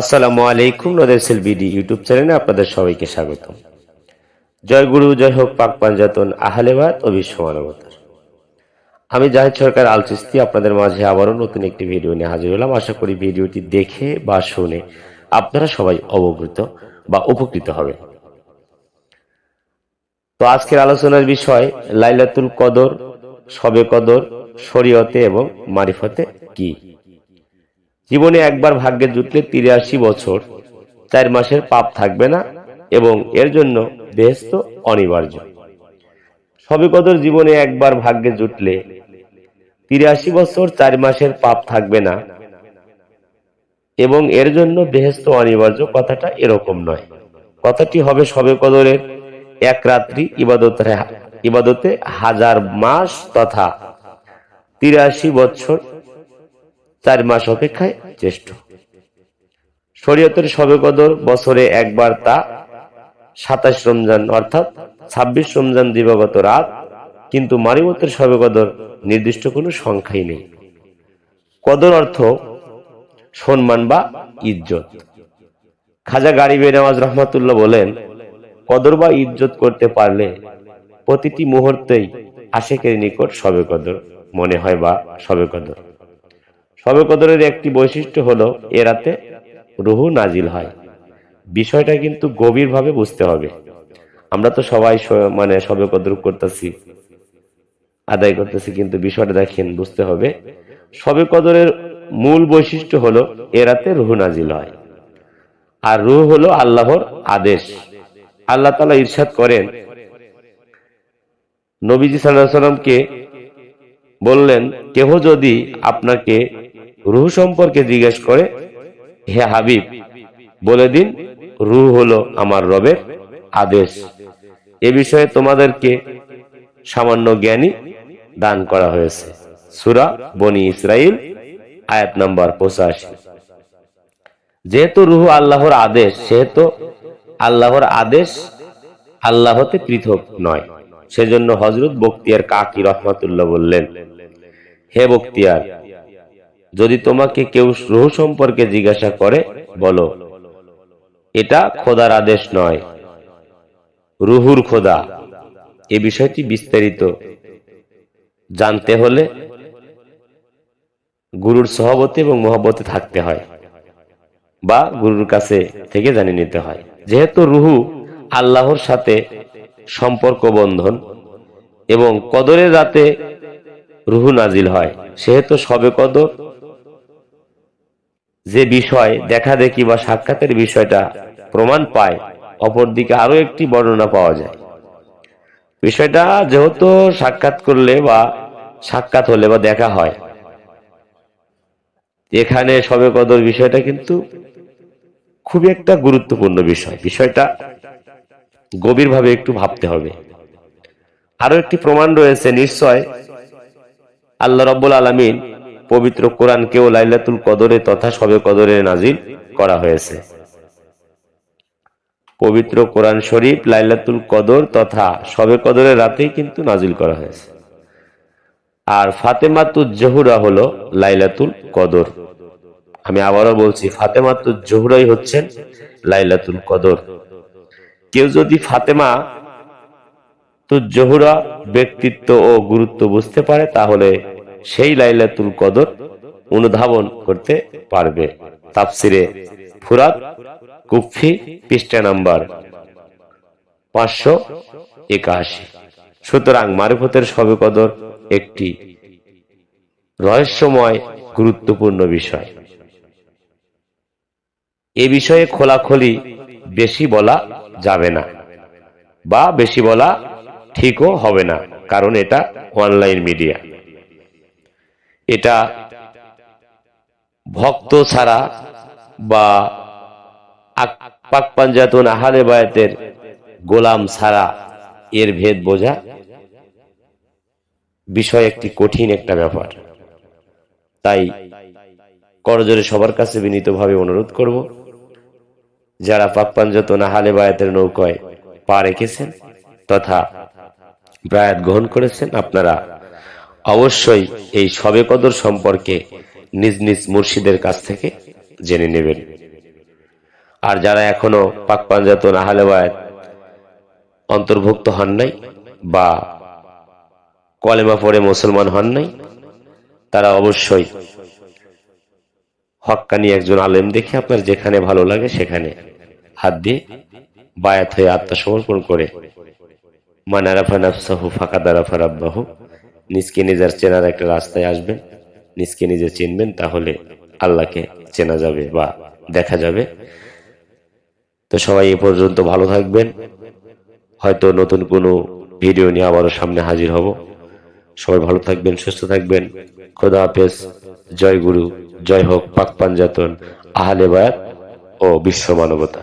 আসসালামু আলাইকুম। নদের সেলবিডি ইউটিউব চ্যানেলে আপনাদের সবাইকে স্বাগত। জয় গুরু, জয় হোক পাক পাঞ্জাতন আহলেবাদ ও বিশ্ব মানবতার। আমি জাহিদ সরকার আল চিস্তি আপনাদের মাঝে আবারও নতুন একটি ভিডিও নিয়ে হাজির হলাম। আশা করি ভিডিওটি দেখে বা শুনে আপনারা সবাই অবগত বা উপকৃত হবে। তো আজকের আলোচনার বিষয় লাইলাতুল কদর, শবে কদর শরীয়তে এবং মারিফতে কি। জীবনে একবার ভাগ্যে জুটলে ৮৩ বছর ৪ মাসের পাপ থাকবে না এবং এর জন্য বেহেশত অনিবার্য। শবে কদর জীবনে একবার ভাগ্যে জুটলে ৮৩ বছর ৪ মাসের পাপ থাকবে না এবং এর জন্য বেহেশত অনিবার্য। কথাটা এরকম নয়। কথাটি হবে শবে কদরের এক রাত্রি ইবাদতে ১০০০ মাস তথা ৮৩ বছর ৪ মাস অপেক্ষায় শ্রেষ্ঠ। শরীয়তের শবে কদর বছরে একবার, তা ২৭ রমজান অর্থাৎ ২৬ রমজান দিবাগত রাত। কিন্তু মারিফতের শবে কদর নির্দিষ্ট কোনো সংখ্যাই নেই। কদর অর্থ সম্মান বা ইজ্জত। খাজা গারিবে নওয়াজ রহমাতুল্লাহ বলেন, কদর বা ইজ্জত করতে পারলে প্রতিটি মুহূর্তেই আশিকের নিকট শবে কদর মনে হয় বা শবে কদর। শবে কদরের একটি বৈশিষ্ট্য হলো এ রাতে রুহু নাজিল হয়। বিষয়টা কিন্তু গভীরভাবে বুঝতে হবে। আমরা তো সবাই শবে কদর করতেছি, আদায় করতেছি, কিন্তু বিষয়টা দেখেন বুঝতে হবে। শবে কদরের মূল বৈশিষ্ট্য হলো এ রাতে রুহু নাজিল হয়। আর রুহ হলো আল্লাহর আদেশ। আল্লাহ তাআলা ইরশাদ করেন, নবীজি সাল্লাল্লাহু আলাইহি সাল্লামকে বললেন, কেহ যদি আপনাকে রূহ সম্পর্কে জিজ্ঞেস করে, হে হাবিব বলে দিন, রূহ হলো আমার রবের আদেশ। এ বিষয়ে তোমাদেরকে সামান্য জ্ঞানী দান করা হয়েছে। সূরা বনী ইসরাইল আয়াত নাম্বার ৮৫। যেহেতু রূহ আল্লাহর আদেশ, সেহেতু আল্লাহর আদেশ আল্লাহ হতে পৃথক নয়। সেজন্য হযরত বখতিয়ার কাকি রহমাতুল্লাহ বললেন, হে বখতিয়ার, যদি তোমাকে কেউ রূহ সম্পর্কে জিজ্ঞাসা করে, বলো এটা খোদার আদেশ নয়, রূহুর খোদা। এ বিষয়টি বিস্তারিত জানতে হলে গুরুর সহবতে এবং মহব্বতে থাকতে হয় বা গুরুর কাছে থেকে জানিয়ে নিতে হয়। যেহেতু রূহু আল্লাহর সাথে সম্পর্ক বন্ধন এবং কদরের রাতে রূহু নাজিল হয়, সেহেতু শবে কদর যে বিষয় দেখা দেখি বা সাক্ষাতের বিষয়টা প্রমাণ পায়, অপরদিকে আরো একটি বর্ণনা পাওয়া যায়। বিষয়টা যেহেতু সাক্ষাৎ করলে বা সাক্ষাৎ হলে বা দেখা হয়, এখানে শবে কদর বিষয়টা কিন্তু খুবই একটা গুরুত্বপূর্ণ বিষয়। বিষয়টা গভীরভাবে একটু ভাবতে হবে। আরো একটি প্রমাণ রয়েছে, নিশ্চয় আল্লাহ রাব্বুল আলামিন পবিত্র কোরআনকেও লাইলাতুল কদরে তথা শবে কদরে নাজিল করা হয়েছে। পবিত্র কোরআন শরীফ লাইলাতুল কদর তথা শবে কদরের রাতেই কিন্তু নাজিল করা হয়েছে। আর ফাতেমাতুজ জোহরা হলো লাইলাতুল কদর। আমি আবারও বলছি, ফাতেমাতুজ জোহরাই হচ্ছেন লাইলাতুল কদর। কেউ যদি ফাতেমা তুজ জোহরা ব্যক্তিত্ব ও গুরুত্ব বুঝতে পারে, তাহলে সেই লাইলাতুল কদর অনুধাবন করতে পারবে। তাফসিরে ফুরাত কুফি পৃষ্ঠা নাম্বার ৫৮১। সুতরাং মারিফতের শবে কদর একটি রহস্যময় গুরুত্বপূর্ণ বিষয়। এ বিষয়ে খোলাখুলি বেশি বলা যাবে না বা বেশি বলা ঠিকও হবে না, কারণ এটা অনলাইন মিডিয়া। এটা ভক্ত ছাড়া বা পাক পাঞ্জাতন আহলে বায়াতের গোলাম ছাড়া এর ভেদ বোঝা বিষয় একটি কঠিন একটা ব্যাপার। তাই করজোরে সবার কাছে বিনীতভাবে অনুরোধ করব, যারা পাক পাঞ্জাতন আহলে বায়াতের নৌকায় পা রেখেছেন তথা বায়াত গ্রহণ করেছেন, আপনারা অবশ্যই এই শবে কদর সম্পর্কে নিজ নিজ মুর্শিদের কাছ থেকে জেনে নেবেন। আর যারা এখনো পাক পাঞ্জাতন আহলে বায়াত অন্তর্ভুক্ত হন নাই বা কলেমা পড়ে মুসলমান হন নাই, তারা অবশ্যই হক্কানি একজন আলেম দেখে আপনার যেখানে ভালো লাগে সেখানে হাত দিয়ে বায়াত হয়ে আত্মসমর্পণ করে মান আরাফা নাফসাহু ফাকাদ আরাফা রাব্বাহু, নিজকে নিজের চেনার একটা রাস্তায় আসবেন, নিজকে নিজে চিনবেন, তাহলে আল্লাহকে চেনা যাবে বা দেখা যাবে। তো সবাই এ পর্যন্ত ভালো থাকবেন, হয়তো নতুন কোনো ভিডিও নিয়ে আবারও সামনে হাজির হব। সবাই ভালো থাকবেন, সুস্থ থাকবেন। খোদা হাফেজ। জয় গুরু, জয় হোক পাক পাঞ্জাতন আহলে বায়াত ও বিশ্ব মানবতা।